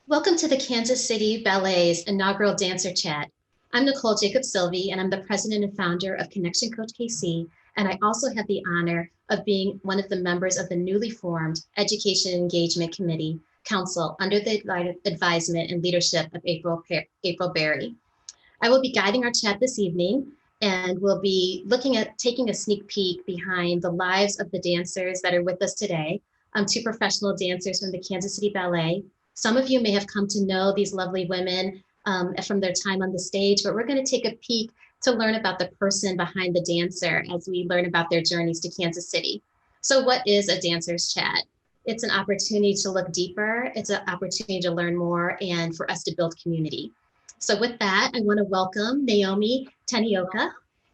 Welcome to the Kansas City Ballet's inaugural Dancer Chat. I'm Nicole Silvey, and I'm the president and founder of Connection Coach KC, and I also have the honor of being one of the members of the newly formed Education Engagement Committee Council under the advisement and leadership of April Berry. I will be guiding our chat this evening, and we'll be looking at taking a sneak peek behind the lives of the dancers that are with us today. Two professional dancers from the Kansas City Ballet. Some of you may have come to know these lovely women from their time on the stage, but we're going to take a peek to learn about the person behind the dancer as we learn about their journeys to Kansas City. So, what is a dancer's chat? It's an opportunity to look deeper, it's an opportunity to learn more, and for us to build community. So with that, I want to welcome Naomi, Tanioka,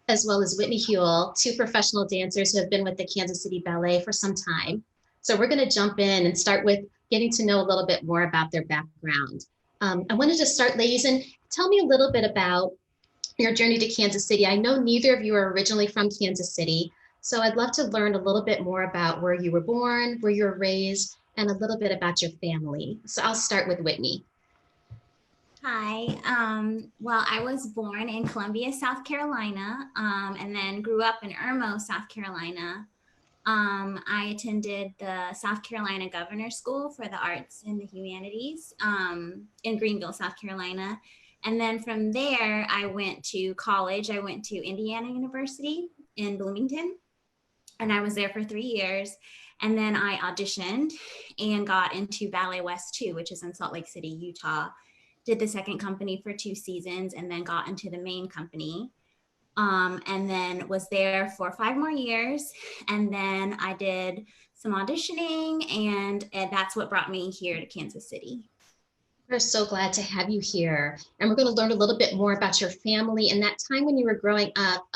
as well as Whitney Huell, two professional dancers who have been with the Kansas City Ballet for some time. So we're going to jump in and start with getting to know a little bit more about their background. I wanted to start, ladies, and tell me a little bit about your journey to Kansas City. I know neither of you are originally from Kansas City, so I'd love to learn a little bit more about where you were born, where you were raised, and a little bit about your family. So I'll start with Whitney. Hi. Well, I was born in Columbia, South Carolina, and then grew up in Irmo, South Carolina. I attended the South Carolina Governor's School for the Arts and the Humanities in Greenville, South Carolina. And then from there, I went to college. I went to Indiana University in Bloomington, and I was there for 3 years. And then I auditioned and got into Ballet West 2, which is in Salt Lake City, Utah. Did the second company for 2 seasons and then got into the main company. And then was there for 5 more years. And then I did some auditioning, and that's what brought me here to Kansas City. We're so glad to have you here. And we're going to learn a little bit more about your family and that time when you were growing up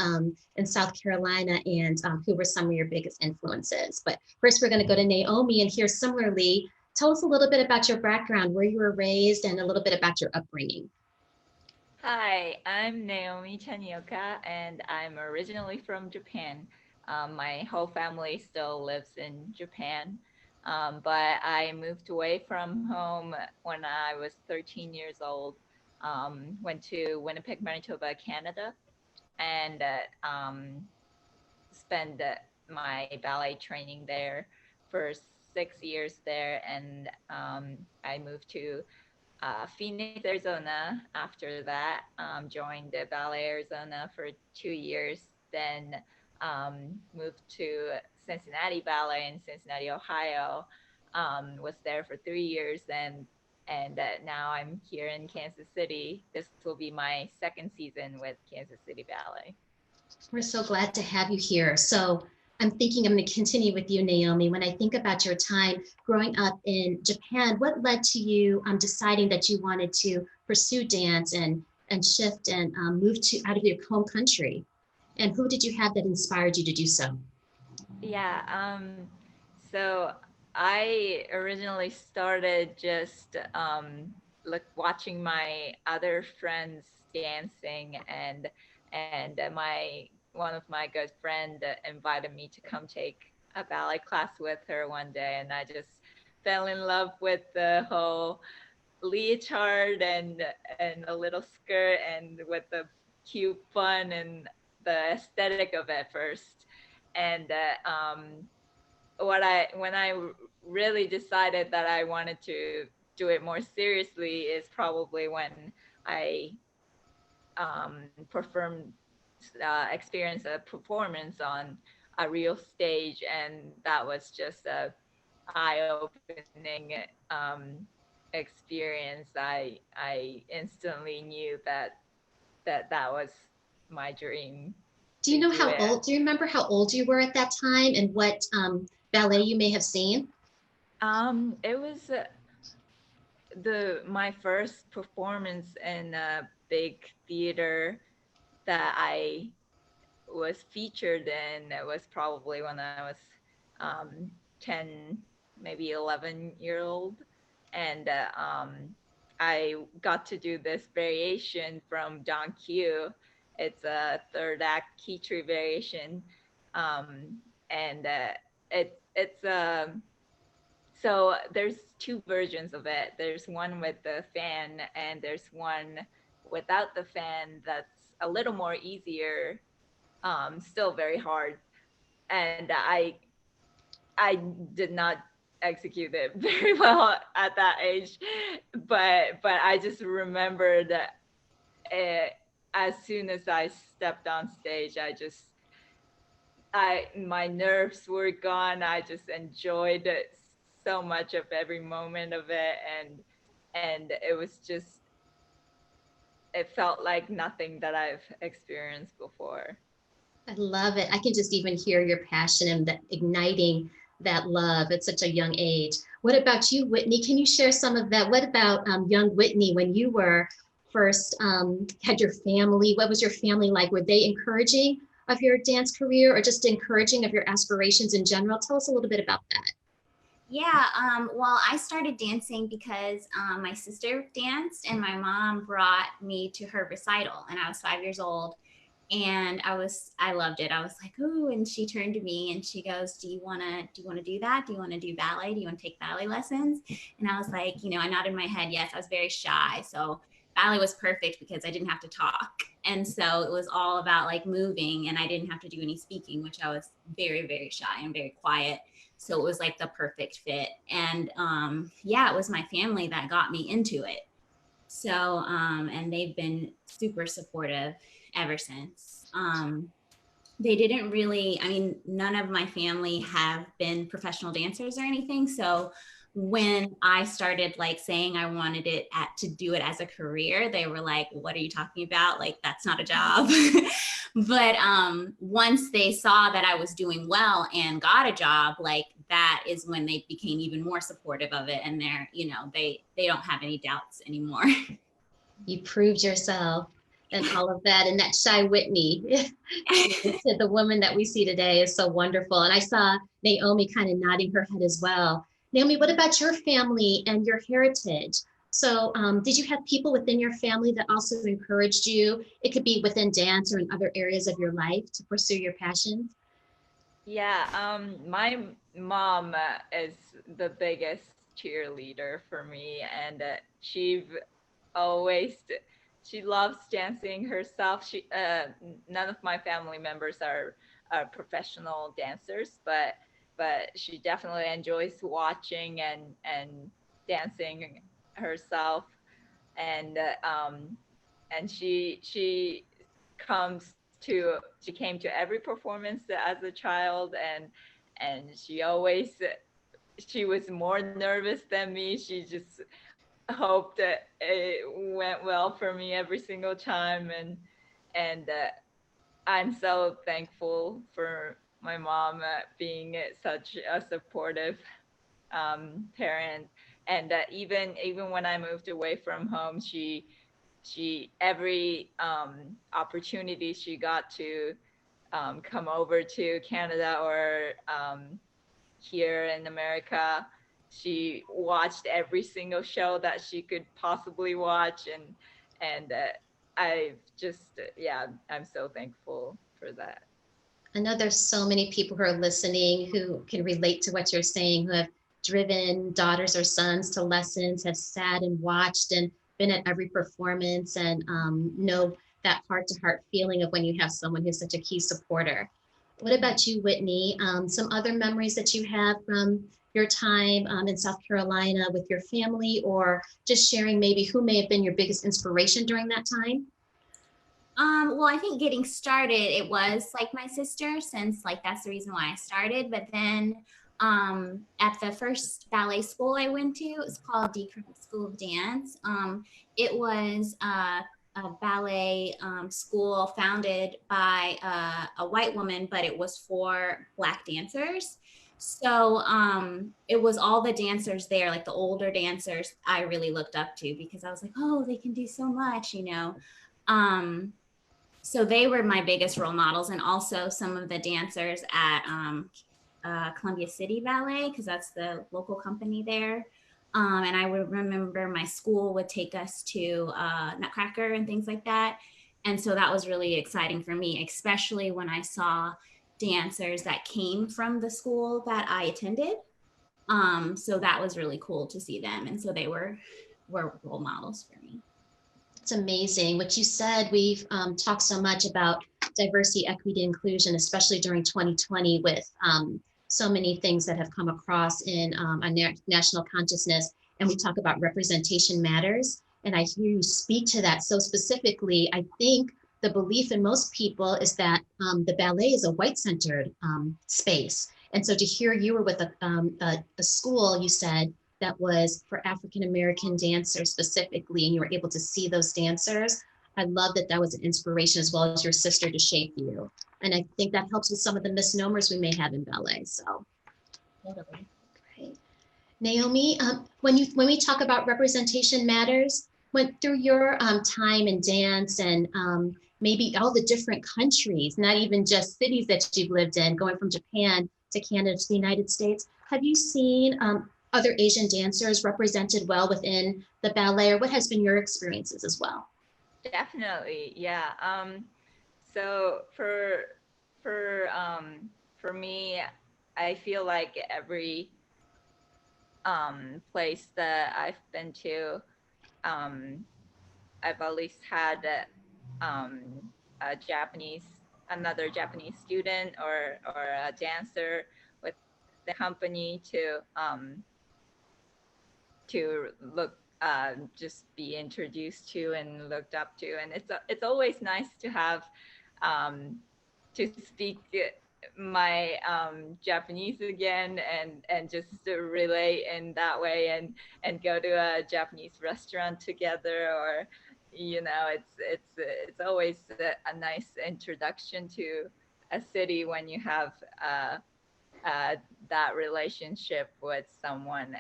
in South Carolina, and who were some of your biggest influences. But first, we're going to go to Naomi and hear similarly. Tell us a little bit about your background, where you were raised, and a little bit about your upbringing. Hi, I'm Naomi Tanioka, and I'm originally from Japan. My whole family still lives in Japan, but I moved away from home when I was 13 years old. Went to Winnipeg, Manitoba, Canada, and spent my ballet training there for 6 years there, and I moved to Phoenix, Arizona. After that, joined the Ballet Arizona for 2 years. Then moved to Cincinnati Ballet in Cincinnati, Ohio. Was there for 3 years, and now I'm here in Kansas City. This will be my second season with Kansas City Ballet. We're so glad to have you here. So I'm going to continue with you, Naomi. When I think about your time growing up in Japan, what led to you deciding that you wanted to pursue dance and shift and move to out of your home country? And who did you have that inspired you to do so? Yeah, so I originally started just watching my other friends dancing, and my one of my good friend invited me to come take a ballet class with her one day, and I just fell in love with the whole leotard and a little skirt and with the cute fun and the aesthetic of it first. And when I really decided that I wanted to do it more seriously is probably when I performed experienced a performance on a real stage, and that was just a eye-opening experience. I instantly knew that was my dream Do you to know do how it. old? Do you remember how old you were at that time and what ballet you may have seen? It was my first performance in a big theater that I was featured in. It was probably when I was 10, maybe 11-year old, and I got to do this variation from Don Q. It's a third act key tree variation, and it's So there's two versions of it. There's one with the fan, and there's one without the fan that's a little more easier, still very hard. And I did not execute it very well at that age, but I just remember that as soon as I stepped on stage, my nerves were gone. I just enjoyed it so much of every moment of it, and it was just, it felt like nothing that I've experienced before. I love it. I can just even hear your passion and the igniting that love at such a young age. What about you, Whitney? Can you share some of that? What about young Whitney when you were first had your family? What was your family like? Were they encouraging of your dance career or just encouraging of your aspirations in general? Tell us a little bit about that. Yeah, well, I started dancing because my sister danced and my mom brought me to her recital and I was 5 years old and I loved it. I was like, "Ooh," and she turned to me and she goes, do you want to do that? Do you want to do ballet? Do you want to take ballet lessons?" And I was like, I nodded my head yes. I was very shy. So ballet was perfect because I didn't have to talk. And so it was all about like moving and I didn't have to do any speaking, which I was very, very shy and very quiet. So it was like the perfect fit. And yeah, it was my family that got me into it. So, and they've been super supportive ever since. They didn't really, I mean, none of my family have been professional dancers or anything. So when I started like saying I wanted to do it as a career, they were like, "What are you talking about? Like, that's not a job." But once they saw that I was doing well and got a job, like that is when they became even more supportive of it. And they don't have any doubts anymore. You proved yourself and all of that. And that shy Whitney to the woman that we see today is so wonderful. And I saw Naomi kind of nodding her head as well. Naomi, what about your family and your heritage? So did you have people within your family that also encouraged you? It could be within dance or in other areas of your life to pursue your passions. Yeah, my mom is the biggest cheerleader for me, and always she loves dancing herself. None of my family members are professional dancers, but she definitely enjoys watching and dancing herself, and comes she came to every performance as a child, and she was more nervous than me. She just hoped that it went well for me every single time, and I'm so thankful for my mom being such a supportive parent. And even when I moved away from home, she every opportunity she got to come over to Canada or here in America, she watched every single show that she could possibly watch, and I'm so thankful for that. I know there's so many people who are listening who can relate to what you're saying, who have driven daughters or sons to lessons, have sat and watched and been at every performance and know that heart to heart feeling of when you have someone who's such a key supporter. What about you, Whitney? Some other memories that you have from your time in South Carolina with your family, or just sharing maybe who may have been your biggest inspiration during that time? Well, I think getting started, it was like my sister, since like that's the reason why I started. But then at the first ballet school I went to, it was called Decrease School of Dance. It was a ballet school founded by a white woman, but it was for Black dancers. So it was all the dancers there, like the older dancers, I really looked up to because I was like, oh, they can do so much. So they were my biggest role models, and also some of the dancers at Columbia City Ballet, because that's the local company there. And I would remember my school would take us to Nutcracker and things like that. And so that was really exciting for me, especially when I saw dancers that came from the school that I attended. So that was really cool to see them. And so they were role models for me. It's amazing. What you said, we've talked so much about diversity, equity, inclusion, especially during 2020 with so many things that have come across in a national consciousness. And we talk about representation matters. And I hear you speak to that so specifically. I think the belief in most people is that the ballet is a white-centered space. And so to hear you were with a school, you said, that was for African American dancers specifically, and you were able to see those dancers. I love that that was an inspiration as well as your sister to shape you. And I think that helps with some of the misnomers we may have in ballet. So totally. Great. Naomi, when we talk about representation matters, went through your time in dance and maybe all the different countries, not even just cities that you've lived in, going from Japan to Canada to the United States. Have you seen other Asian dancers represented well within the ballet, or what has been your experiences as well? Definitely, yeah. So for me, I feel like every place that I've been to, I've at least had um, another Japanese student or a dancer with the company to look just be introduced to and looked up to, and it's always nice to have to speak my Japanese again and just relate in that way and go to a Japanese restaurant together, or it's always a nice introduction to a city when you have that relationship with someone,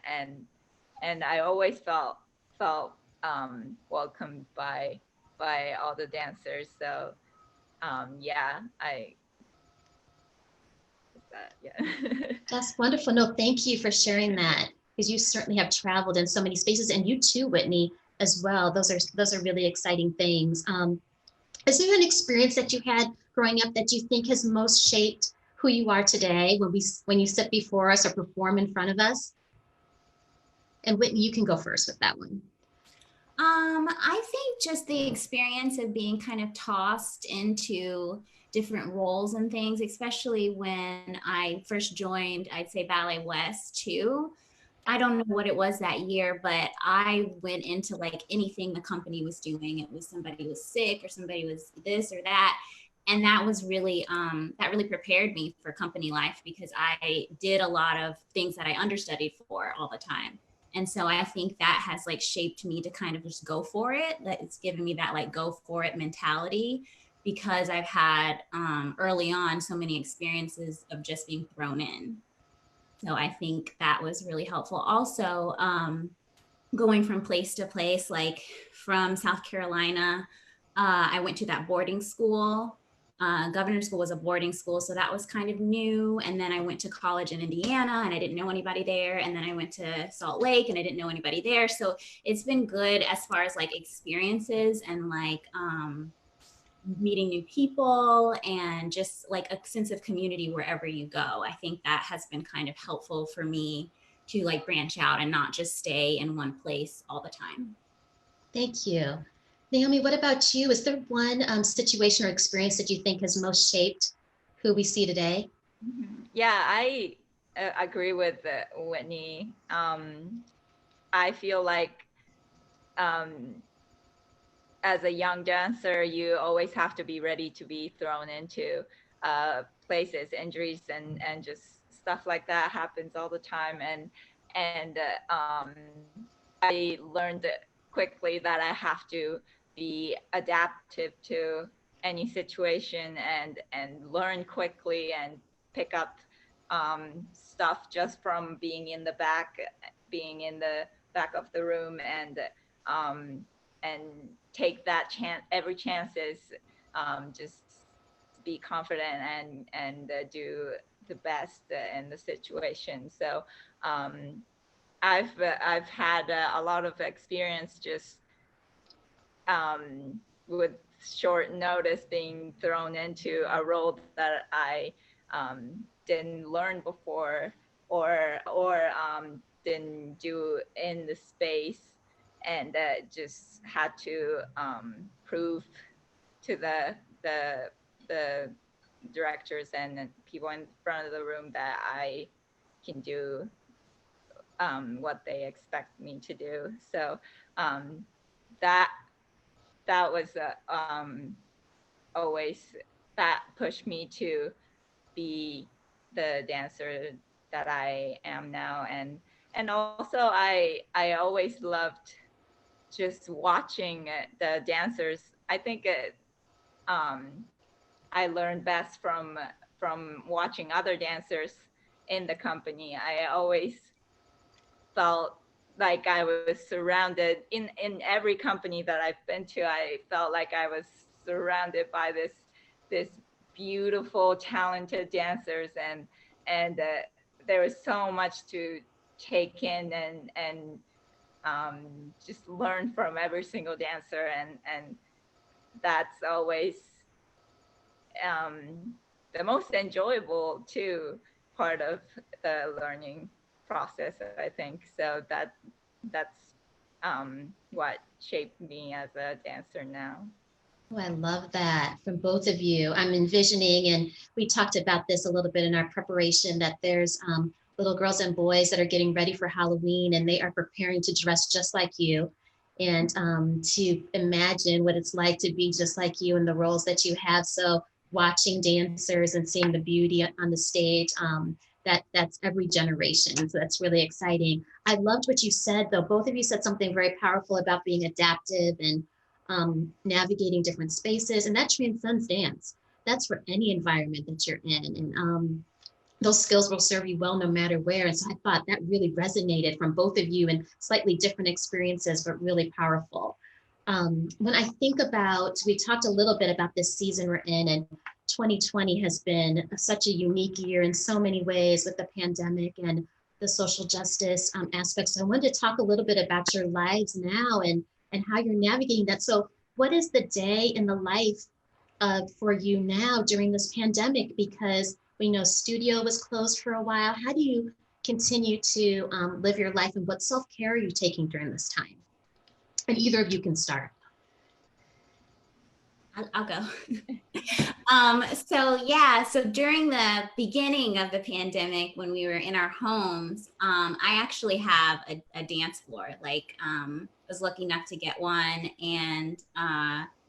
and I always felt welcomed by all the dancers. So yeah, yeah. That's wonderful. No, thank you for sharing that, because you certainly have traveled in so many spaces, and you too, Whitney, as well. Those are really exciting things. Is there an experience that you had growing up that you think has most shaped who you are today when you sit before us or perform in front of us? And Whitney, you can go first with that one. I think just the experience of being kind of tossed into different roles and things, especially when I first joined, I'd say Ballet West too. I don't know what it was that year, but I went into like anything the company was doing. It was somebody was sick or somebody was this or that. And that was really, that really prepared me for company life, because I did a lot of things that I understudied for all the time. And so I think that has like shaped me to kind of just go for it. That it's given me that like go for it mentality, because I've had early on so many experiences of just being thrown in. So I think that was really helpful. Also, going from place to place, like from South Carolina, I went to that boarding school. Governor School was a boarding school, so that was kind of new. And then I went to college in Indiana and I didn't know anybody there. And then I went to Salt Lake and I didn't know anybody there. So it's been good as far as like experiences and like meeting new people and just like a sense of community wherever you go. I think that has been kind of helpful for me to like branch out and not just stay in one place all the time. Thank you. Naomi, what about you? Is there one situation or experience that you think has most shaped who we see today? Yeah, I agree with Whitney. I feel like as a young dancer, you always have to be ready to be thrown into places. Injuries and just stuff like that happens all the time, and I learned quickly that I have to be adaptive to any situation and learn quickly and pick up stuff just from being in the back of the room, and take that chance, every chances, just be confident and do the best in the situation. So I've had a lot of experience just with short notice being thrown into a role that I didn't learn before, didn't do in the space, and just had to prove to the directors and people in front of the room that I can do what they expect me to do. So that that was always, that pushed me to be the dancer that I am now. And also I always loved just watching the dancers. I think I learned best from watching other dancers in the company. I always felt like I was surrounded in every company that I've been to. I felt like I was surrounded by this beautiful, talented dancers, and there was so much to take in and just learn from every single dancer, and that's always the most enjoyable too part of the learning process, I think. So that's what shaped me as a dancer now. Oh, I love that from both of you. I'm envisioning, and we talked about this a little bit in our preparation, that there's little girls and boys that are getting ready for Halloween, and they are preparing to dress just like you, and to imagine what it's like to be just like you in the roles that you have. So watching dancers and seeing the beauty on the stage, that's every generation. So that's really exciting. I loved what you said, though. Both of you said something very powerful about being adaptive and navigating different spaces, and that transcends dance. That's for any environment that you're in, and those skills will serve you well no matter where. And so I thought that really resonated from both of you in slightly different experiences, but really powerful. When I think about, we talked a little bit about this season we're in, and 2020 has been such a unique year in so many ways with the pandemic and the social justice aspects. So I wanted to talk a little bit about your lives now and how you're navigating that. So what is the day in the life for you now during this pandemic? Because we know studio was closed for a while. How do you continue to live your life, and what self-care are you taking during this time? And either of you can start. I'll go. So during the beginning of the pandemic, when we were in our homes, I actually have a dance floor. Was lucky enough to get one, and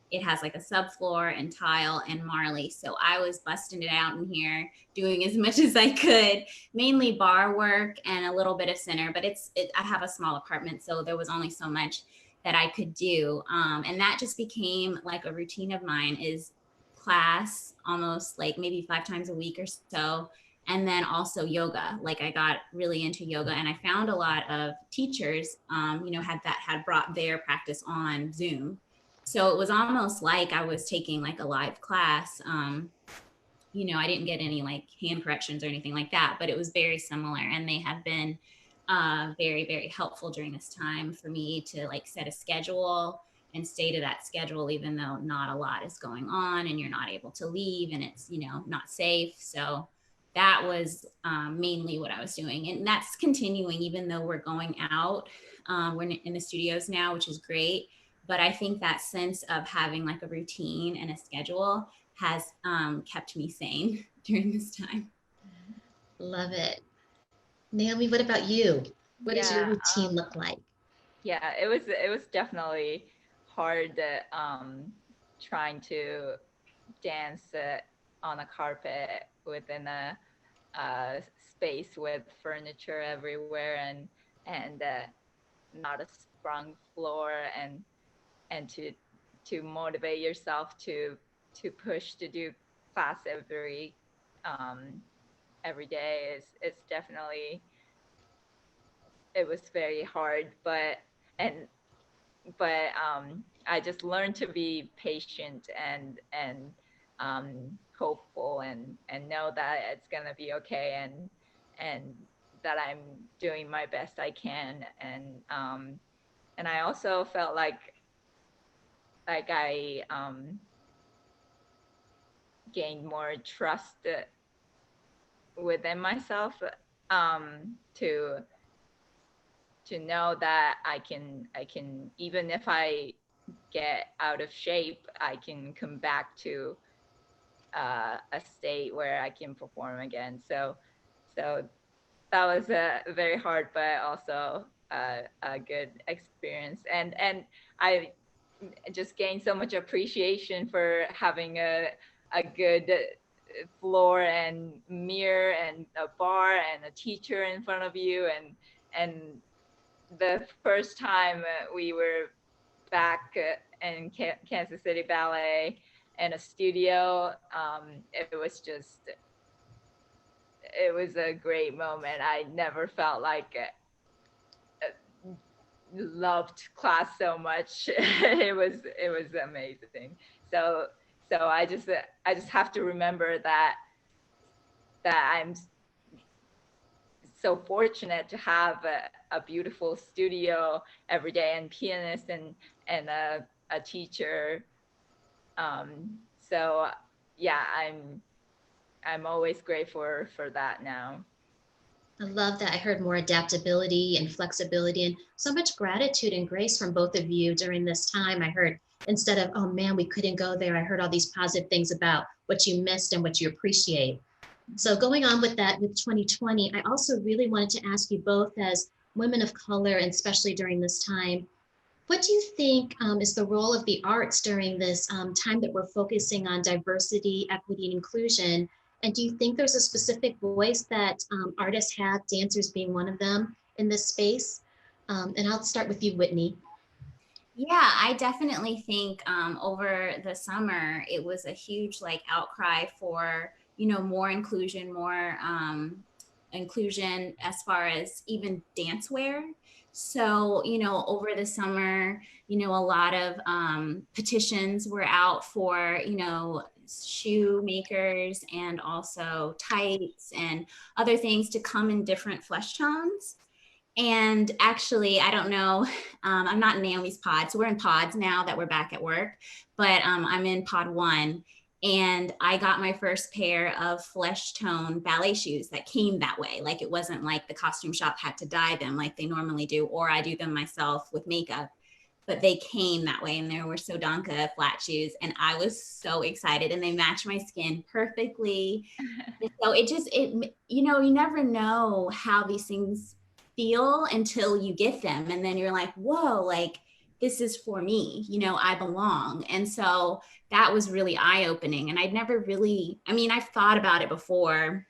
it has like a subfloor and tile and Marley. So I was busting it out in here, doing as much as I could, mainly bar work and a little bit of center. But I have a small apartment, so there was only so much that I could do. And that just became like a routine of mine, is class almost like maybe 5 times a week or so. And then also yoga. Like I got really into yoga, and I found a lot of teachers, had brought their practice on Zoom. So it was almost like I was taking like a live class. I didn't get any like hand corrections or anything like that, but it was very similar. And they have been very, very helpful during this time for me to like set a schedule and stay to that schedule, even though not a lot is going on and you're not able to leave and it's, not safe. So that was mainly what I was doing. And that's continuing, even though we're going out. We're in the studios now, which is great. But I think that sense of having like a routine and a schedule has kept me sane during this time. Love it. Naomi, what about you? What does your routine look like? Yeah, it was definitely hard trying to dance on a carpet within a space with furniture everywhere and not a sprung floor, and to motivate yourself to push to do class every day is it's definitely, it was very hard, but I just learned to be patient and hopeful and know that it's gonna be okay, and that I'm doing my best I can, and I also felt like I gained more trust within myself to know that I can, even if I get out of shape, I can come back to a state where I can perform again. So that was a very hard, but also a good experience. And I just gained so much appreciation for having a good floor and mirror and a bar and a teacher in front of you. And the first time we were back in Kansas City Ballet in a studio, it was a great moment. I never felt like loved class so much. it was amazing. So I just have to remember that I'm so fortunate to have a beautiful studio every day, and pianist and a teacher. So yeah, I'm always grateful for that now. I love that. I heard more adaptability and flexibility and so much gratitude and grace from both of you during this time. I heard instead of, oh man, we couldn't go there, I heard all these positive things about what you missed and what you appreciate. So going on with that, with 2020, I also really wanted to ask you both as women of color, and especially during this time, what do you think is the role of the arts during this time that we're focusing on diversity, equity, and inclusion? And do you think there's a specific voice that artists have, dancers being one of them, in this space? And I'll start with you, Whitney. Yeah, I definitely think over the summer, it was a huge like outcry for, more inclusion as far as even dance wear. So, over the summer, a lot of petitions were out for, shoemakers and also tights and other things to come in different flesh tones. And actually, I don't know, I'm not in Naomi's pod. So we're in pods now that we're back at work, but I'm in pod 1. And I got my first pair of flesh tone ballet shoes that came that way. Like it wasn't like the costume shop had to dye them like they normally do, or I do them myself with makeup, but they came that way. And there were Sodanka flat shoes. And I was so excited, and they match my skin perfectly. So you never know how these things feel until you get them. And then you're like, whoa, like this is for me, I belong. And so that was really eye-opening. And I'd never really, I've thought about it before.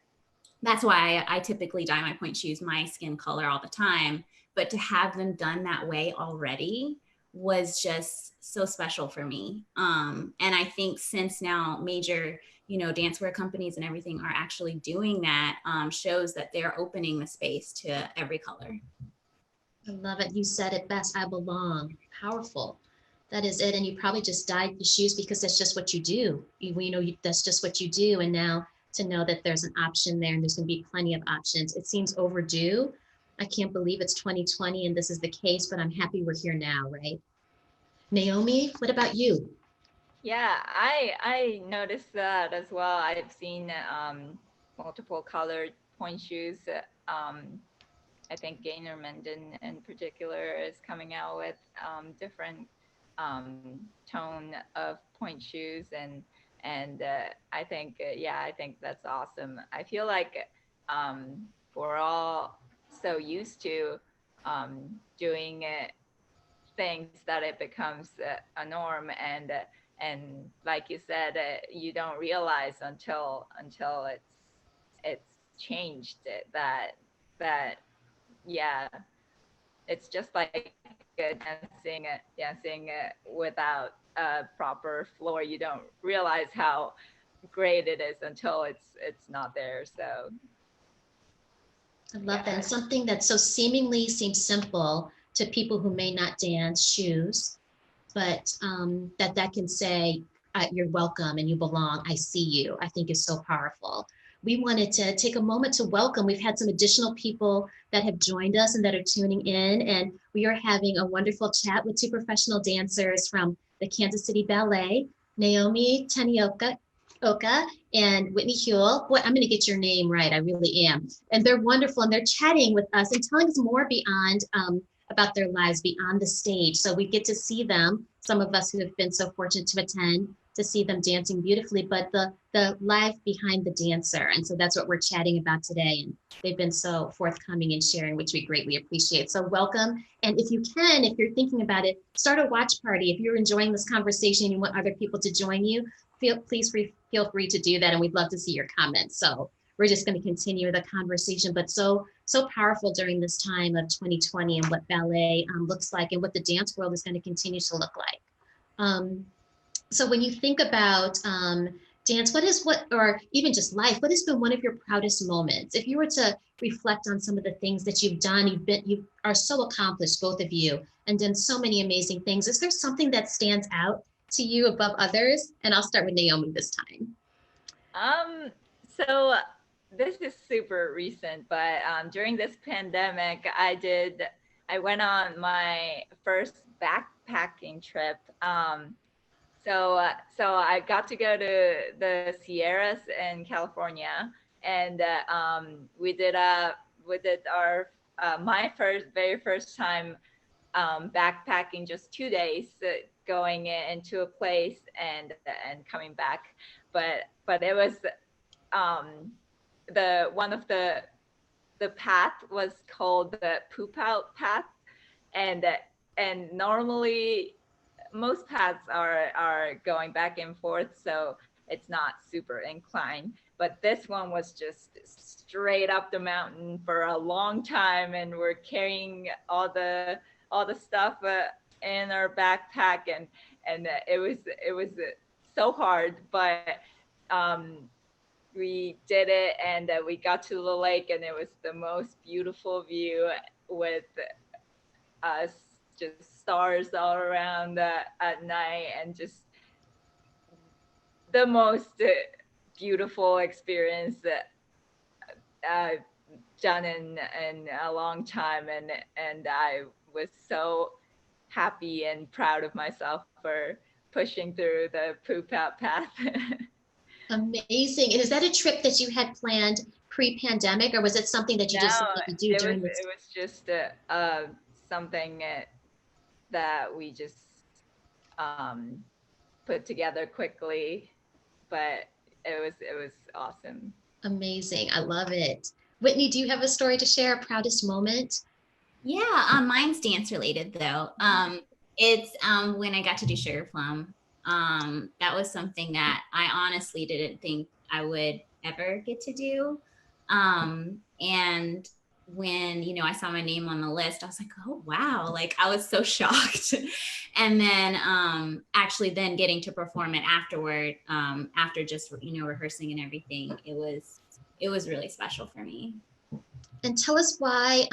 That's why I typically dye my point shoes my skin color all the time. But to have them done that way already was just so special for me. And I think since now major, dancewear companies and everything are actually doing that, shows that they're opening the space to every color. I love it. You said it best. I belong. Powerful. That is it. And you probably just dyed the shoes because that's just what you do. That's just what you do. And now to know that there's an option there and there's going to be plenty of options. It seems overdue. I can't believe it's 2020 and this is the case, but I'm happy we're here now, right? Naomi, what about you? Yeah, I noticed that as well. I've seen multiple colored point shoes. I think Gaynor Menden in particular is coming out with different tone of point shoes, and I think I think that's awesome. I feel like we're all so used to doing things that it becomes a norm, and like you said, you don't realize until it's changed that yeah, it's just like dancing without a proper floor. You don't realize how great it is until it's not there. So I love that. And something that so seemingly seems simple to people who may not dance, shoes, but that can say, you're welcome and you belong, I see you, I think is so powerful. We wanted to take a moment to welcome. We've had some additional people that have joined us and that are tuning in, and we are having a wonderful chat with 2 professional dancers from the Kansas City Ballet, Naomi, Tanioka, Oka and Whitney Huell. Boy, I'm going to get your name right. I really am. And they're wonderful. And they're chatting with us and telling us more beyond about their lives beyond the stage. So we get to see them, some of us who have been so fortunate to attend, to see them dancing beautifully, but the life behind the dancer. And so that's what we're chatting about today. And they've been so forthcoming in sharing, which we greatly appreciate. So welcome. And if you can, if you're thinking about it, start a watch party. If you're enjoying this conversation and you want other people to join you, please feel free to do that. And we'd love to see your comments. So we're just going to continue the conversation, but so powerful during this time of 2020 and what ballet looks like and what the dance world is going to continue to look like. So when you think about dance, or even just life, what has been one of your proudest moments? If you were to reflect on some of the things that you've done, you are so accomplished, both of you, and done so many amazing things. Is there something that stands out to you above others? And I'll start with Naomi this time. So this is super recent, but during this pandemic, I went on my first backpacking trip. So I got to go to the Sierras in California, and we did our my very first time backpacking, just 2 days, going into a place and coming back. But it was the path was called the poop out path, and normally most paths are going back and forth, so it's not super inclined, but this one was just straight up the mountain for a long time, and we're carrying all the stuff in our backpack, and it was so hard, but we did it, and we got to the lake, and it was the most beautiful view with us, just stars all around at night, and just the most beautiful experience that I've done in a long time, and I was so happy and proud of myself for pushing through the poop out path. Amazing. And is that a trip that you had planned pre-pandemic, or was it something that you just wanted to do during this? It was just something that we just put together quickly, but it was awesome. Amazing. I love it. Whitney, do you have a story to share, a proudest moment? Yeah, mine's dance related though. It's when I got to do Sugar Plum. That was something that I honestly didn't think I would ever get to do. And when, I saw my name on the list, I was like, oh, wow. Like, I was so shocked. And then actually then getting to perform it afterward, after just, rehearsing and everything, it was really special for me. And tell us why,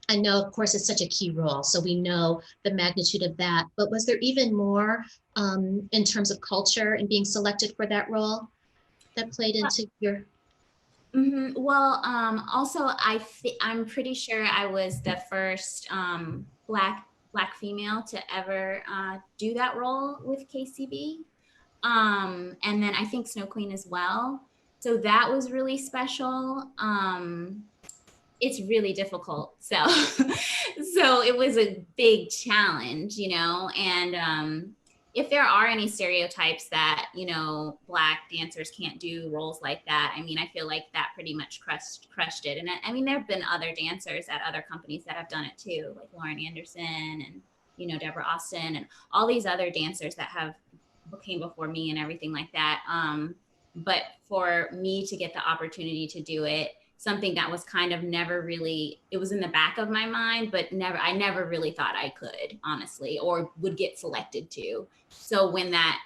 I know, of course, it's such a key role, so we know the magnitude of that, but was there even more in terms of culture and being selected for that role that played into your... Mm-hmm. Well, also, I'm pretty sure I was the first Black female to ever do that role with KCB. And then I think Snow Queen as well. So that was really special. It's really difficult. So it was a big challenge, and if there are any stereotypes that, Black dancers can't do roles like that, I mean, I feel like that pretty much crushed it. And I mean, there have been other dancers at other companies that have done it too, like Lauren Anderson and, Deborah Austin and all these other dancers that came before me and everything like that. But for me to get the opportunity to do it, something that was kind of never really, it was in the back of my mind, but I never really thought I could, honestly, or would get selected to. So when that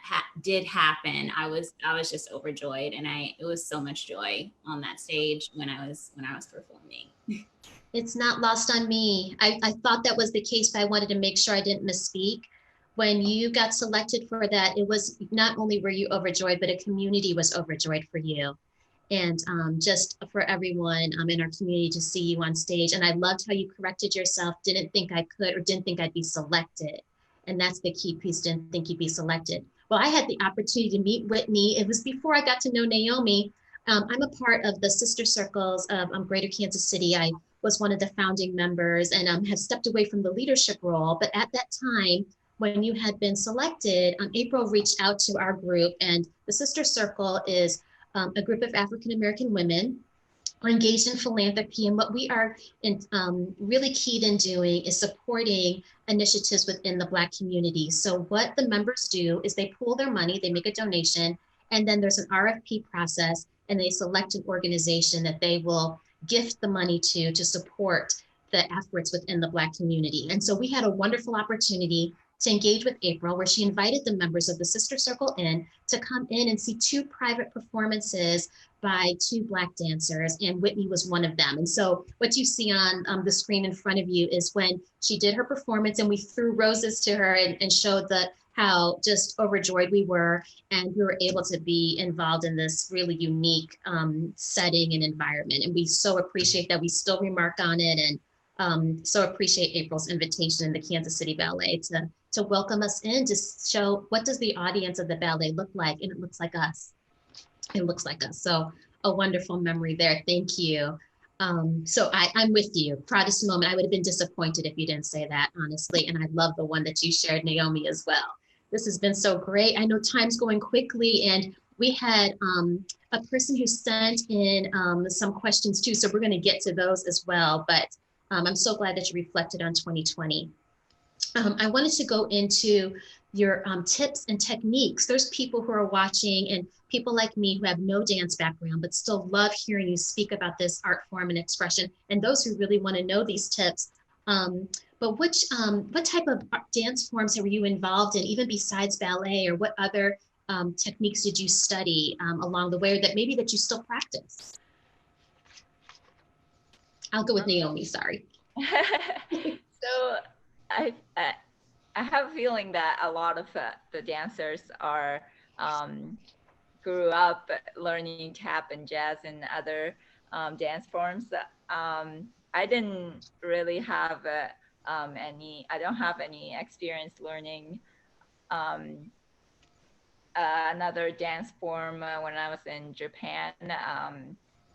did happen, I was just overjoyed, and it was so much joy on that stage when I was performing. It's not lost on me. I thought that was the case, but I wanted to make sure I didn't misspeak. When you got selected for that, it was not only were you overjoyed, but a community was overjoyed for you. And just for everyone in our community to see you on stage. And I loved how you corrected yourself, didn't think I could, or didn't think I'd be selected. And that's the key piece, didn't think you'd be selected. Well, I had the opportunity to meet Whitney. It was before I got to know Naomi. I'm a part of the Sister Circles of Greater Kansas City. I was one of the founding members and have stepped away from the leadership role. But at that time, when you had been selected, April reached out to our group, and the Sister Circle is a group of African American women are engaged in philanthropy. And what we are really keyed in doing is supporting initiatives within the Black community. So what the members do is they pool their money, they make a donation, and then there's an RFP process, and they select an organization that they will gift the money to support the efforts within the Black community. And so we had a wonderful opportunity to engage with April, where she invited the members of the Sister Circle in to come in and see 2 private performances by 2 Black dancers, and Whitney was one of them. And so what you see on the screen in front of you is when she did her performance, and we threw roses to her and showed how just overjoyed we were, and we were able to be involved in this really unique setting and environment. And we so appreciate that. We still remark on it, and so appreciate April's invitation in the Kansas City Ballet to welcome us in, to show what does the audience of the ballet look like, and it looks like us. It looks like us. So a wonderful memory there. Thank you. So I'm with you. Proudest moment. I would have been disappointed if you didn't say that, honestly. And I love the one that you shared, Naomi, as well. This has been so great. I know time's going quickly, and we had a person who sent in some questions too. So we're going to get to those as well. But I'm so glad that you reflected on 2020. I wanted to go into your tips and techniques. There's people who are watching, and people like me who have no dance background, but still love hearing you speak about this art form and expression, and those who really want to know these tips. But what type of dance forms were you involved in, even besides ballet, or what other techniques did you study along the way, or that maybe that you still practice? I'll go with Naomi, sorry. So I have a feeling that a lot of the dancers are grew up learning tap and jazz and other dance forms. I didn't really have I don't have any experience learning another dance form when I was in Japan.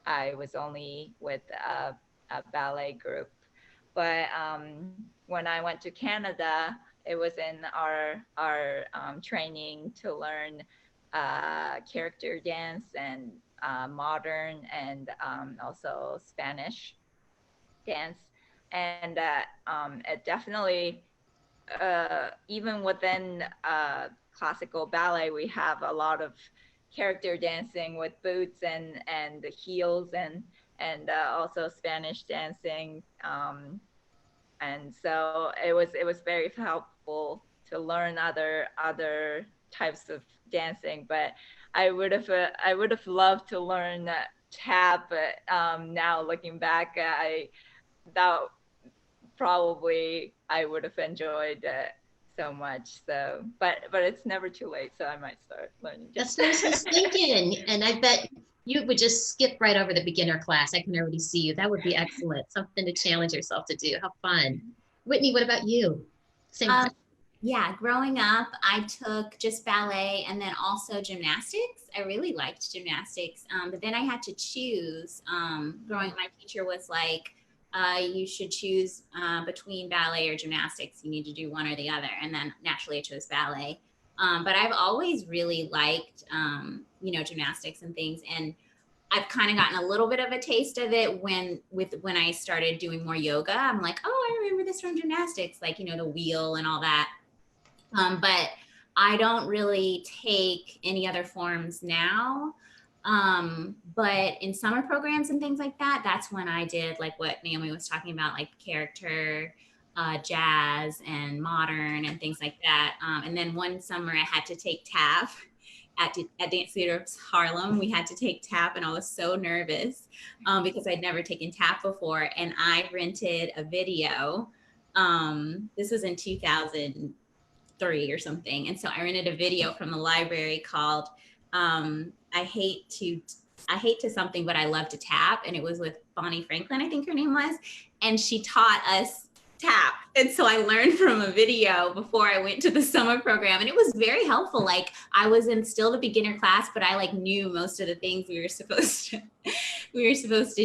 I was only with a ballet group. But when I went to Canada, it was in our training to learn character dance and modern and also Spanish dance. And it definitely, even within classical ballet, we have a lot of character dancing with boots and the heels and also Spanish dancing. And so it was very helpful to learn other types of dancing. But I would have loved to learn tap. Now looking back, that probably I would have enjoyed so much. So, but it's never too late. So I might start learning. That's what I was thinking, and I bet you would just skip right over the beginner class. I can already see you. That would be excellent. Something to challenge yourself to do. How fun. Whitney, what about you? Same question. Yeah, growing up, I took just ballet and then also gymnastics. I really liked gymnastics, but then I had to choose. Growing up, my teacher was like, you should choose between ballet or gymnastics. You need to do one or the other. And then naturally I chose ballet. But I've always really liked, gymnastics and things. And I've kind of gotten a little bit of a taste of it when I started doing more yoga. I'm like, oh, I remember this from gymnastics, like, the wheel and all that. But I don't really take any other forms now. But in summer programs and things like that, that's when I did like what Naomi was talking about, like character, jazz and modern and things like that. And then one summer I had to take tap at Dance Theater of Harlem. We had to take tap and I was so nervous because I'd never taken tap before. And I rented a video. This was in 2003 or something. And so I rented a video from the library called I hate to something, but I love to tap. And it was with Bonnie Franklin, I think her name was. And she taught us tap. And so I learned from a video before I went to the summer program, and it was very helpful. Like I was in still the beginner class, but I like knew most of the things we were supposed to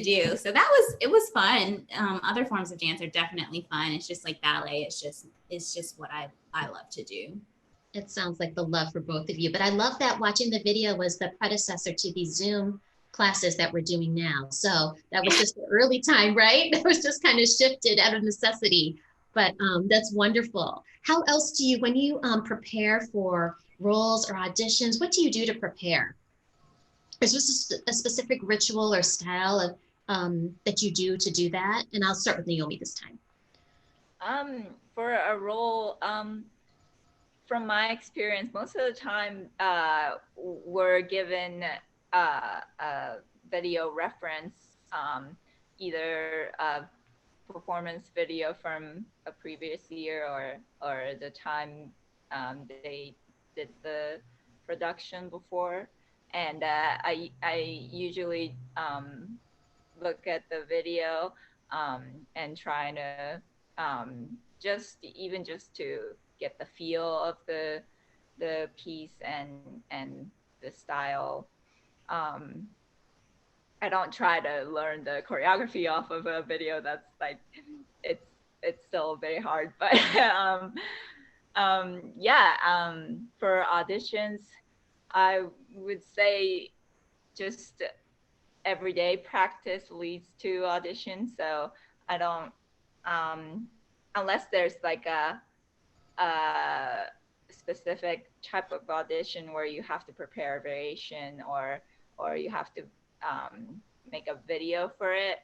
do. So it was fun. Other forms of dance are definitely fun. It's just like ballet. It's just what I love to do. It sounds like the love for both of you, but I love that watching the video was the predecessor to the Zoom classes that we're doing now. So that was just the early time, right? That was just kind of shifted out of necessity, but that's wonderful. How else do you, when you prepare for roles or auditions, what do you do to prepare? Is this a specific ritual or style of that you do to do that? And I'll start with Naomi this time. For a role, from my experience, most of the time we're given a video reference, either a performance video from a previous year or the time they did the production before. And I usually look at the video and try to just to get the feel of the piece and the style. I don't try to learn the choreography off of a video. That's like it's still very hard, but for auditions, I would say just everyday practice leads to audition. So I don't unless there's like a specific type of audition where you have to prepare a variation or you have to make a video for it.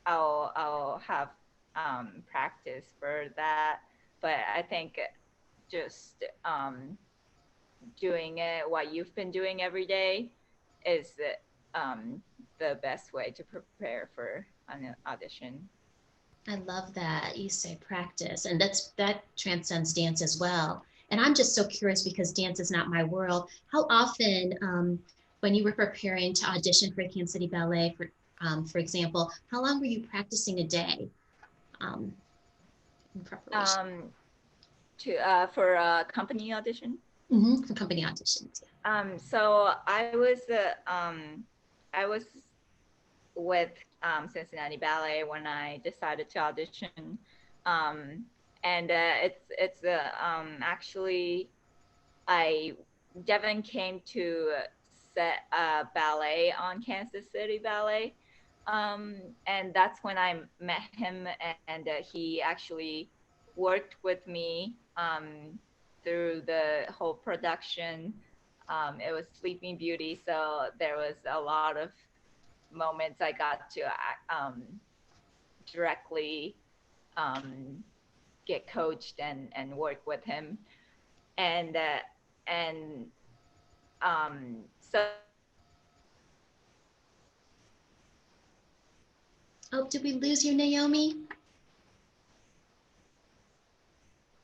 I'll have practice for that, but I think just doing it what you've been doing every day is the best way to prepare for an audition. I love that you say practice, and that transcends dance as well. And I'm just so curious because dance is not my world. How often, when you were preparing to audition for Kansas City Ballet, for example, how long were you practicing a day in preparation? For company audition. For company auditions. Yeah. So I was with Cincinnati Ballet when I decided to audition, and it's actually Devin came to set a ballet on Kansas City Ballet, and that's when I met him, and he actually worked with me through the whole production. It was Sleeping Beauty, so there was a lot of moments I got to directly get coached and work with him, and so. Oh, did we lose you, Naomi?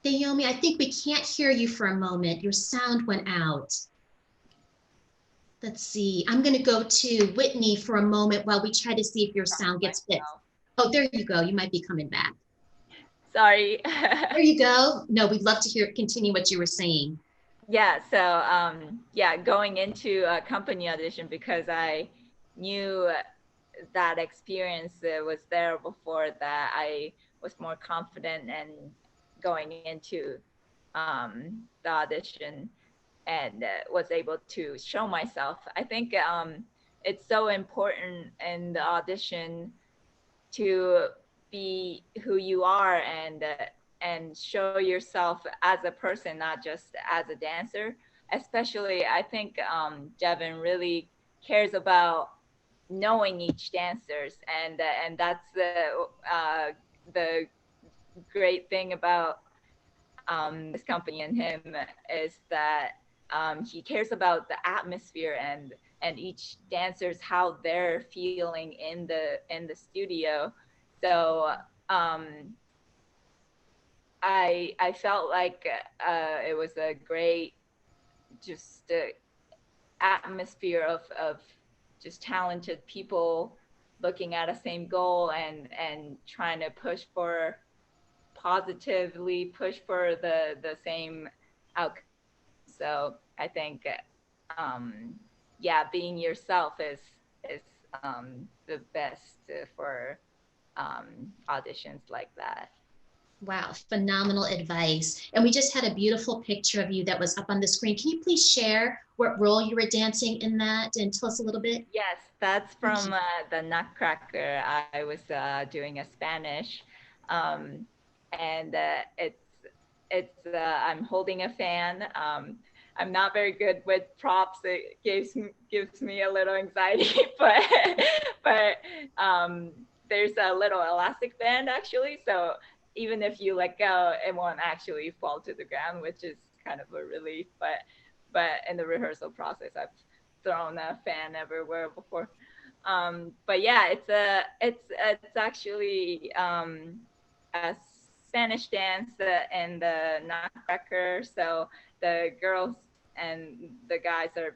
Naomi, I think we can't hear you for a moment. Your sound went out. Let's see. I'm going to go to Whitney for a moment while we try to see if your sound gets fixed. Oh, there you go. You might be coming back. Sorry. There you go. No, we'd love to continue what you were saying. Yeah. So, going into a company audition, because I knew that experience was there before, that I was more confident and going into the audition and was able to show myself. I think it's so important in the audition to be who you are and show yourself as a person, not just as a dancer. Especially, I think Devin really cares about knowing each dancers, and that's the great thing about this company and him, is that he cares about the atmosphere and each dancers, how they're feeling in the studio. So I felt like it was a great atmosphere of just talented people looking at the same goal and trying to positively push for the same outcome. So I think, yeah, being yourself is the best for auditions like that. Wow, phenomenal advice. And we just had a beautiful picture of you that was up on the screen. Can you please share what role you were dancing in that and tell us a little bit? Yes, that's from the Nutcracker. I was doing a Spanish, and I'm holding a fan. I'm not very good with props. It gives me a little anxiety, but there's a little elastic band actually. So even if you let go, it won't actually fall to the ground, which is kind of a relief. But in the rehearsal process, I've thrown a fan everywhere before. But yeah, it's actually a Spanish dance in the Nutcracker. So the girls and the guys are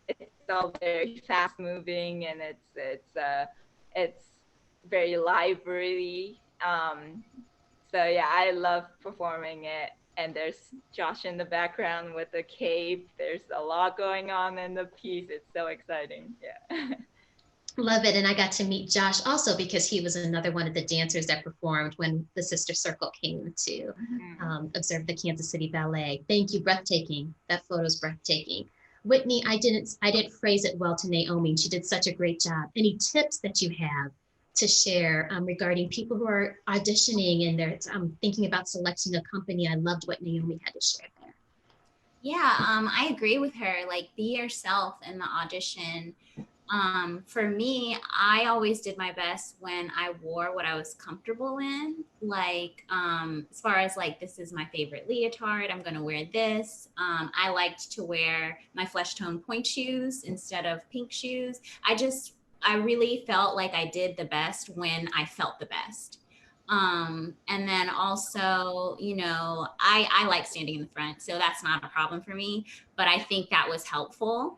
it's all very fast moving, and it's very lively. So yeah, I love performing it. And there's Josh in the background with the cape. There's a lot going on in the piece. It's so exciting. Yeah. Love it. And I got to meet Josh also because he was another one of the dancers that performed when the Sister Circle came to observe the Kansas City Ballet. Thank you. Breathtaking. That photo's breathtaking. Whitney, I didn't phrase it well to Naomi. She did such a great job. Any tips that you have to share regarding people who are auditioning and they're thinking about selecting a company? I loved what Naomi had to share there. Yeah, I agree with her. Like, be yourself in the audition. For me, I always did my best when I wore what I was comfortable in. Like, as far as like, this is my favorite leotard, I'm going to wear this. I liked to wear my flesh tone point shoes instead of pink shoes. I really felt like I did the best when I felt the best. And then also, I like standing in the front, so that's not a problem for me, but I think that was helpful.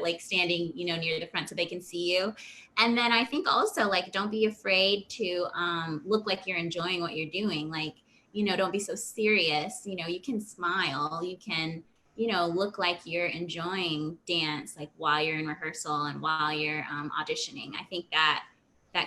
Like standing, near the front so they can see you. And then I think also, like, don't be afraid to look like you're enjoying what you're doing. Like, don't be so serious. You can smile, you can, look like you're enjoying dance, like while you're in rehearsal and while you're auditioning. I think that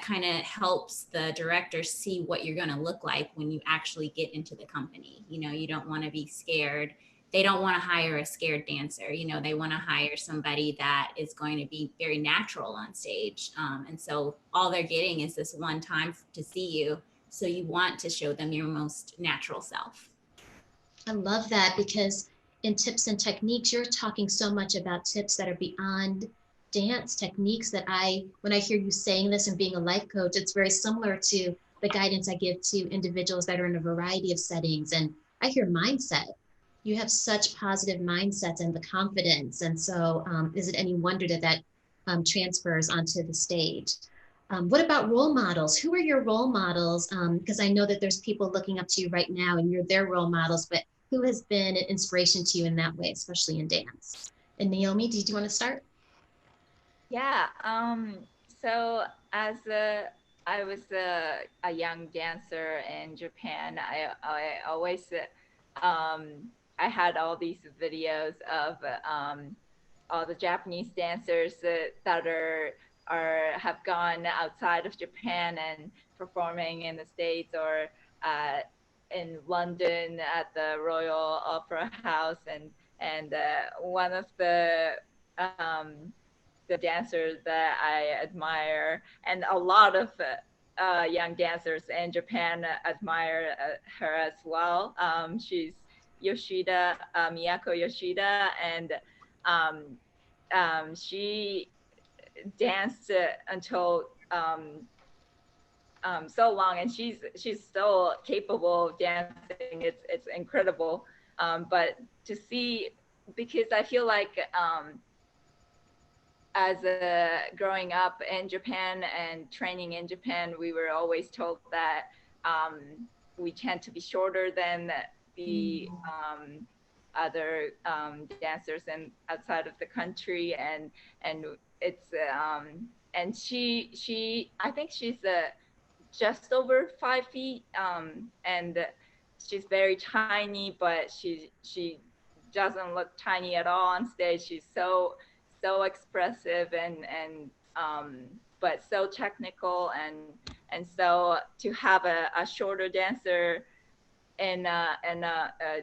kind of helps the director see what you're going to look like when you actually get into the company. You don't want to be scared. They don't want to hire a scared dancer. They want to hire somebody that is going to be very natural on stage. And so all they're getting is this one time to see you. So you want to show them your most natural self. I love that because in tips and techniques, you're talking so much about tips that are beyond dance techniques that when I hear you saying this and being a life coach, it's very similar to the guidance I give to individuals that are in a variety of settings. And I hear mindset. You have such positive mindsets and the confidence. And so is it any wonder that transfers onto the stage? What about role models? Who are your role models? Because I know that there's people looking up to you right now and you're their role models, but who has been an inspiration to you in that way, especially in dance? And Naomi, did you want to start? Yeah. So I was a young dancer in Japan. I always I had all these videos of all the Japanese dancers that have gone outside of Japan and performing in the States or in London at the Royal Opera House, and one of the dancers that I admire, and a lot of young dancers in Japan admire her as well. She's Yoshida, Miyako Yoshida, and she danced until so long, and she's still capable of dancing. It's incredible. But to see, because I feel like as growing up in Japan and training in Japan, we were always told that we tend to be shorter than the other dancers and outside of the country, and it's I think she's just over 5 feet, and she's very tiny, but she doesn't look tiny at all on stage. She's so expressive and but so technical, and so to have a shorter dancer and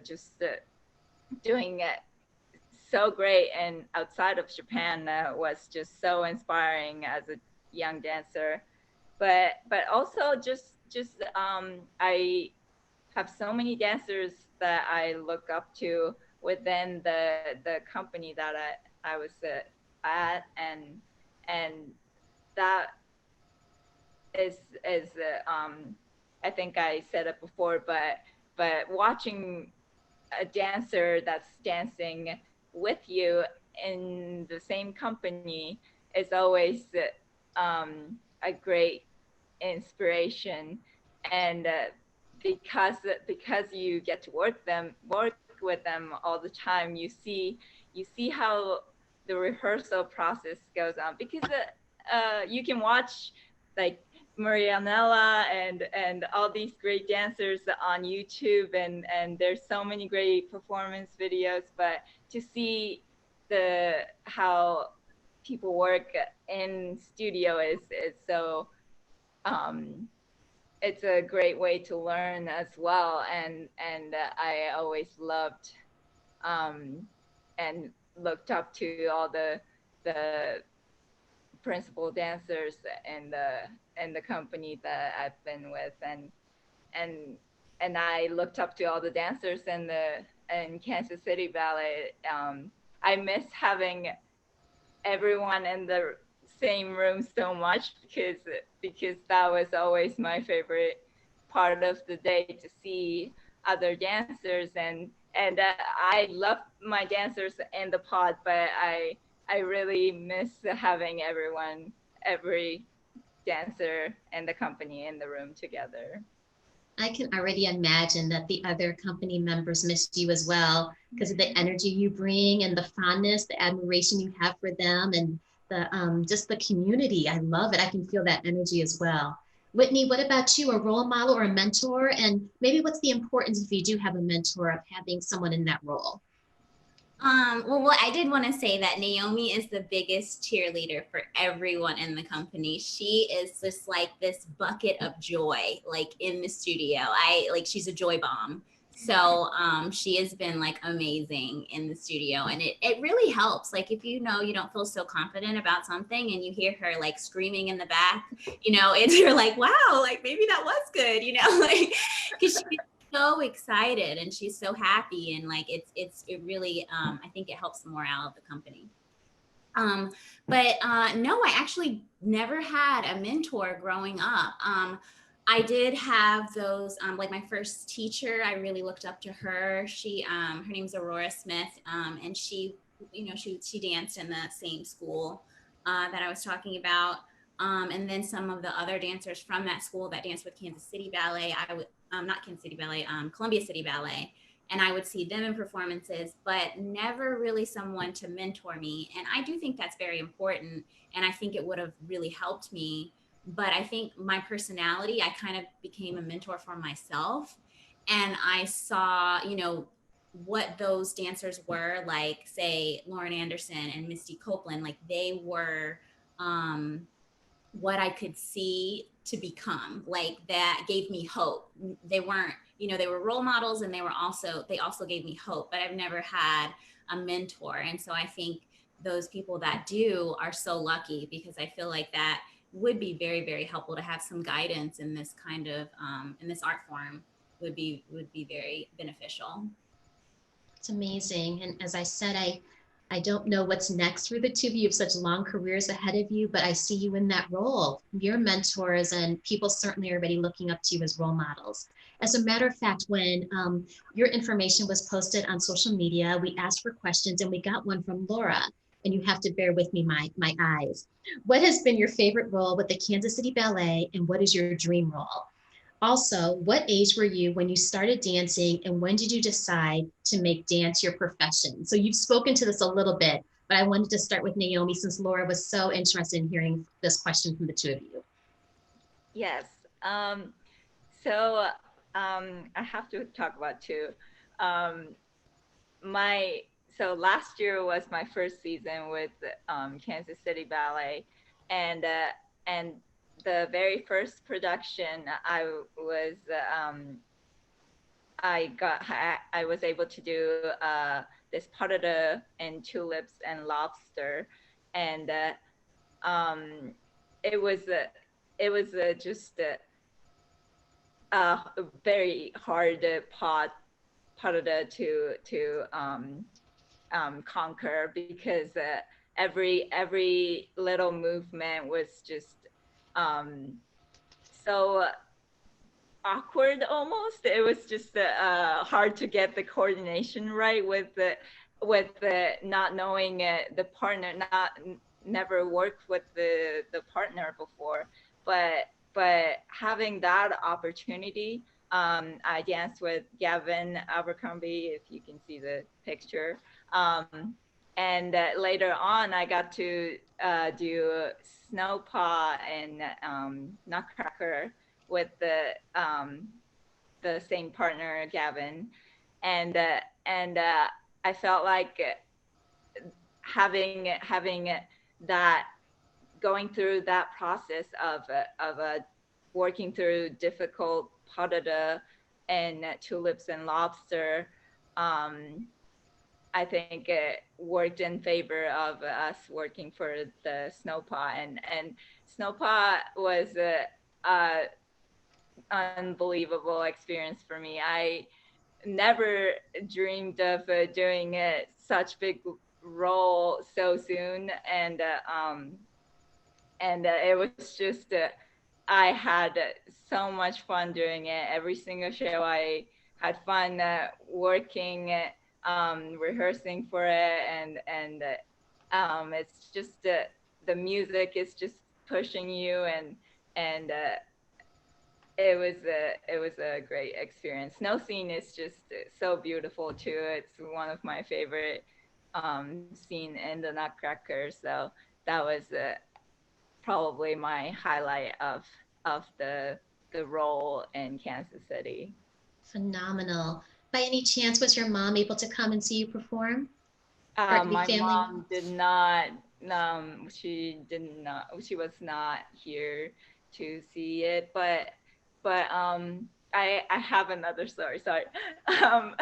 just doing it so great and outside of Japan was just so inspiring as a young dancer. But also just I have so many dancers that I look up to within the company that I was at, and that is I think I said it before, but watching a dancer that's dancing with you in the same company is always a great inspiration, and because you get to work with them all the time, you see how the rehearsal process goes on, because you can watch like Marianella and all these great dancers on YouTube, and there's so many great performance videos, but to see how people work in studio is so it's a great way to learn as well, and I always loved and looked up to all the principal dancers in the company that I've been with, and I looked up to all the dancers in Kansas City Ballet. I miss having everyone in the same room so much, because that was always my favorite part of the day, to see other dancers, and I love my dancers in the pod, but I really miss having every dancer and the company in the room together. I can already imagine that the other company members missed you as well, because of the energy you bring and the fondness, the admiration you have for them, and the just the community. I love it. I can feel that energy as well. Whitney, what about you? A role model or a mentor? And maybe what's the importance, if you do have a mentor, of having someone in that role? Well, I did want to say that Naomi is the biggest cheerleader for everyone in the company. She is just like this bucket of joy, like in the studio. She's a joy bomb. So she has been like amazing in the studio, and it really helps. Like, if you don't feel so confident about something and you hear her like screaming in the back, you're like, wow, like maybe that was good, like, because she's so excited and she's so happy, and like it really I think it helps the morale of the company. But no, I actually never had a mentor growing up. I did have those, like my first teacher, I really looked up to her. Her name's Aurora Smith, and she danced in the same school that I was talking about. And then some of the other dancers from that school that danced with Kansas City Ballet, not Kansas City Ballet, Columbia City Ballet. And I would see them in performances, but never really someone to mentor me. And I do think that's very important. And I think it would have really helped me. But I think my personality, I kind of became a mentor for myself. And I saw, what those dancers were, like, say, Lauren Anderson and Misty Copeland, like they were what I could see to become. Like, that gave me hope. They weren't, they were role models, and they also gave me hope, but I've never had a mentor. And so I think those people that do are so lucky, because I feel like that would be very, very helpful to have some guidance in this kind of, in this art form would be very beneficial. It's amazing. And as I said, I don't know what's next for the two of you. You have such long careers ahead of you, but I see you in that role. You're mentors, and people certainly are already looking up to you as role models. As a matter of fact, when your information was posted on social media, we asked for questions, and we got one from Laura. And you have to bear with me, my eyes. What has been your favorite role with the Kansas City Ballet, and what is your dream role? Also, what age were you when you started dancing, and when did you decide to make dance your profession? So you've spoken to this a little bit, But I wanted to start with Naomi since Laura was so interested in hearing this question from the two of you. Yes. So I have to talk about two. Um, my so last year was my first season with Kansas City Ballet, and the very first production was I was able to do this Potata and Tulips and Lobster, and um, it was just a very hard Potata to conquer, because every little movement was just so awkward almost. It was just hard to get the coordination right with the not knowing the partner, never worked with the partner before, but having that opportunity, I danced with Gavin Abercrombie, if you can see the picture, and later on I got to do Snow Paw and Nutcracker with the same partner, Gavin, and I felt like having that, going through that process of working through difficult Potata and Tulips and Lobster, I think it worked in favor of us working for the Snowpaw, and Snowpaw was a unbelievable experience for me. I never dreamed of doing such big role so soon, and it was just I had so much fun doing it. Every single show I had fun working, rehearsing for it, and it's just the music is just pushing you, and it was a great experience. Snow Scene is just so beautiful too. It's one of my favorite scene in the Nutcracker. So that was probably my highlight of the role in Kansas City. Phenomenal. By any chance, was your mom able to come and see you perform? Or could be My family? mom did not. She did not. She was not here to see it, but I have another story. Sorry. Um,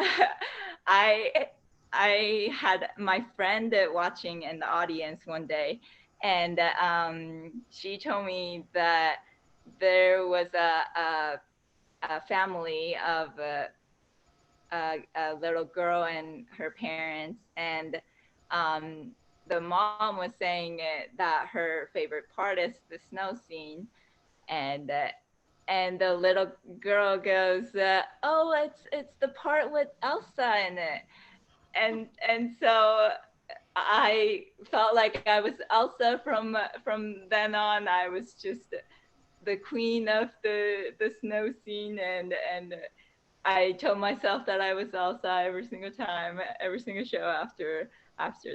I I had my friend watching in the audience one day, and she told me that there was a family of a little girl and her parents, and the mom was saying that her favorite part is the snow scene, and the little girl goes, "Oh, it's the part with Elsa in it," and so I felt like I was Elsa from then on. I was just the queen of the snow scene, and I told myself that I was Elsa every single time, every single show after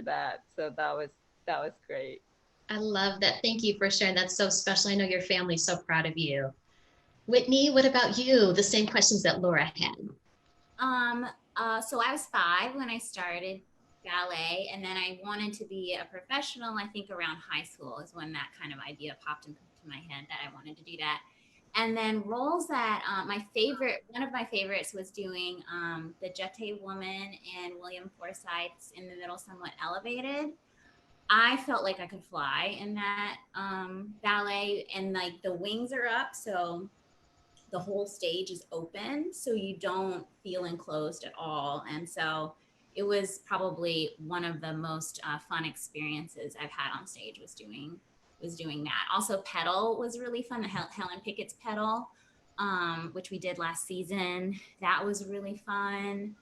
that. So that was great. I love that. Thank you for sharing. That's so special. I know your family's so proud of you. Whitney, what about you? The same questions that Laura had. So I was 5 when I started ballet, and then I wanted to be a professional. I think around high school is when that kind of idea popped into my head that I wanted to do that. And then roles that one of my favorites was doing the Jete Woman and William Forsythe's In the Middle Somewhat Elevated. I felt like I could fly in that ballet, and like the wings are up, so the whole stage is open, so you don't feel enclosed at all. And so it was probably one of the most fun experiences I've had on stage was doing that. Also, Pedal was really fun. Helen Pickett's Pedal, which we did last season. That was really fun.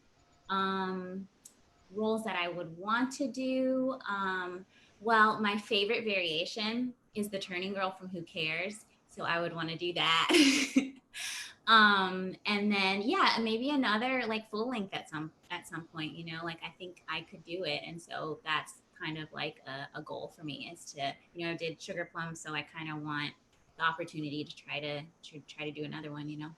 Roles that I would want to do. Well, my favorite variation is the turning girl from Who Cares? So I would want to do that. And then maybe another like full length at some point, like I think I could do it. And so that's kind of like a goal for me is to, I did Sugar Plum, so I kind of want the opportunity to try to do another one.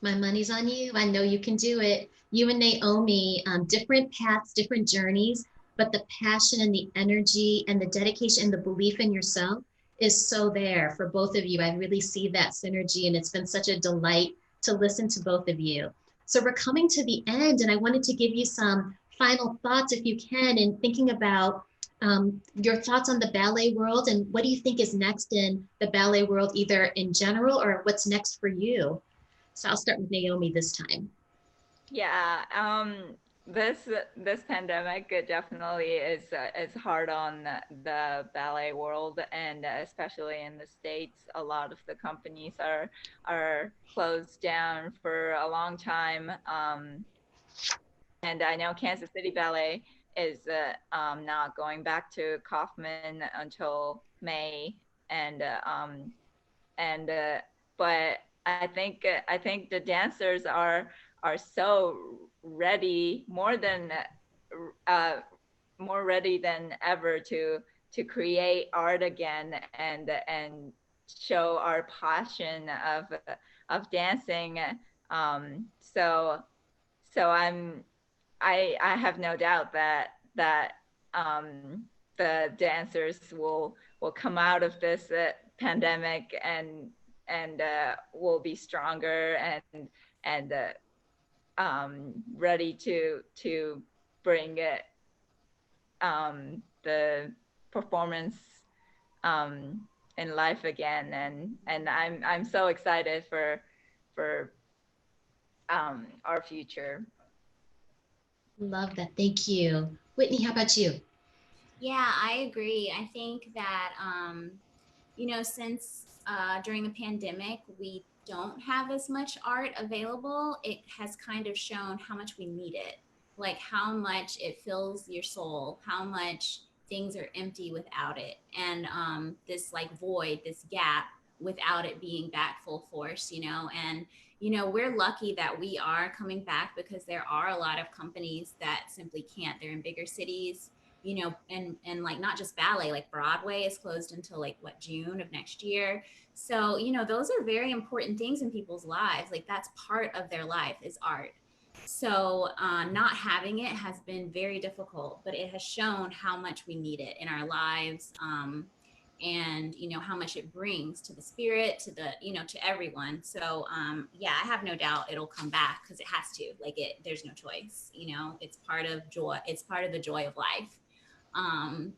My money's on you. I know you can do it. You and Naomi, different paths, different journeys, but the passion and the energy and the dedication and the belief in yourself is so there for both of you. I really see that synergy, and it's been such a delight to listen to both of you. So we're coming to the end, and I wanted to give you some final thoughts, if you can, in thinking about your thoughts on the ballet world, and what do you think is next in the ballet world, either in general or what's next for you? So I'll start with Naomi this time. Yeah, this pandemic, it definitely is hard on the ballet world, and especially in the States, a lot of the companies are closed down for a long time. And I know Kansas City Ballet is not going back to Kaufman until May, and and but I think the dancers are so ready, more ready than ever to create art again, and show our passion of dancing. So I have no doubt that the dancers will come out of this pandemic, and will be stronger, and ready to bring it, the performance in life again, and I'm so excited for our future. Love that. Thank you. Whitney, how about you? Yeah, I agree. I think that, since during the pandemic, we don't have as much art available, it has kind of shown how much we need it, like how much it fills your soul, how much things are empty without it. And this like void, this gap without it being back full force, and we're lucky that we are coming back because there are a lot of companies that simply can't. They're in bigger cities, and like not just ballet, like Broadway is closed until like what, June of next year. So, those are very important things in people's lives. Like that's part of their life is art. So, not having it has been very difficult, but it has shown how much we need it in our lives. And how much it brings to the spirit, to the to everyone. So yeah, I have no doubt it'll come back because it has to. Like there's no choice. It's part of joy. It's part of the joy of life.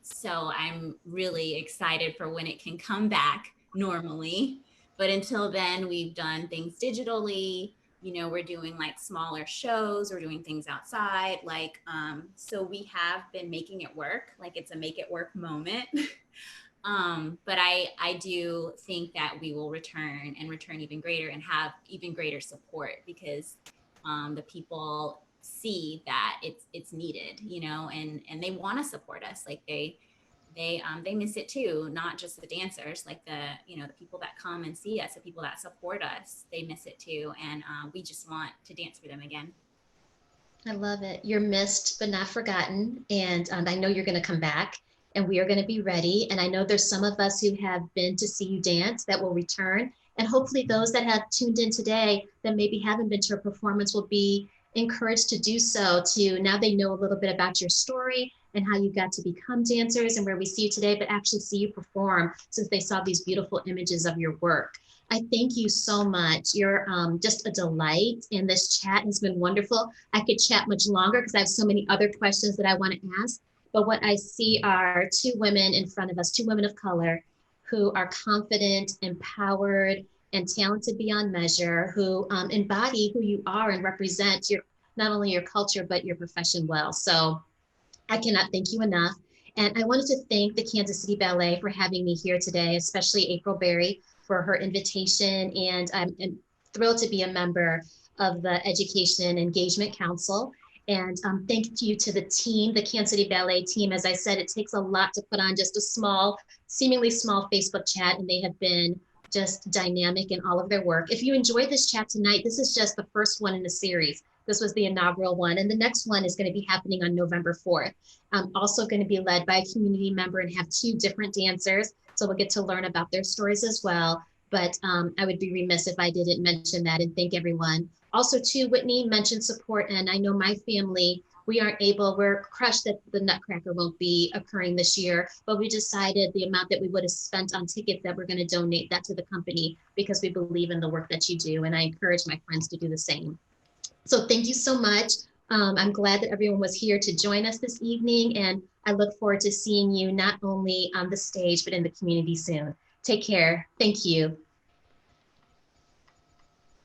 So I'm really excited for when it can come back normally. But until then, we've done things digitally. We're doing like smaller shows, we're doing things outside. Like, so we have been making it work. Like it's a make it work moment. But I do think that we will return even greater and have even greater support because the people see that it's needed, and they want to support us. Like they miss it too, not just the dancers, like the people that come and see us, the people that support us, they miss it too. And we just want to dance for them again. I love it. You're missed but not forgotten. And I know you're going to come back, and we are going to be ready. And I know there's some of us who have been to see you dance that will return. And hopefully those that have tuned in today that maybe haven't been to a performance will be encouraged to do so, to now they know a little bit about your story and how you got to become dancers and where we see you today, but actually see you perform since they saw these beautiful images of your work. I thank you so much. You're just a delight, and this chat has been wonderful. I could chat much longer because I have so many other questions that I want to ask, but what I see are two women in front of us, two women of color who are confident, empowered, and talented beyond measure, who embody who you are and represent your not only your culture, but your profession well. So I cannot thank you enough. And I wanted to thank the Kansas City Ballet for having me here today, especially April Berry for her invitation. And I'm thrilled to be a member of the Education Engagement Council. And thank you to the team, the Kansas City Ballet team. As I said, it takes a lot to put on just a small, seemingly small Facebook chat, and they have been just dynamic in all of their work. If you enjoyed this chat tonight, this is just the first one in the series. This was the inaugural one. And the next one is going to be happening on November 4th. Also going to be led by a community member and have two different dancers. So we'll get to learn about their stories as well. But I would be remiss if I didn't mention that and thank everyone. Also too, Whitney mentioned support, and I know my family, we're crushed that the Nutcracker won't be occurring this year, but we decided the amount that we would have spent on tickets that we're going to donate that to the company because we believe in the work that you do. And I encourage my friends to do the same. So thank you so much. I'm glad that everyone was here to join us this evening, and I look forward to seeing you not only on the stage, but in the community soon. Take care. Thank you.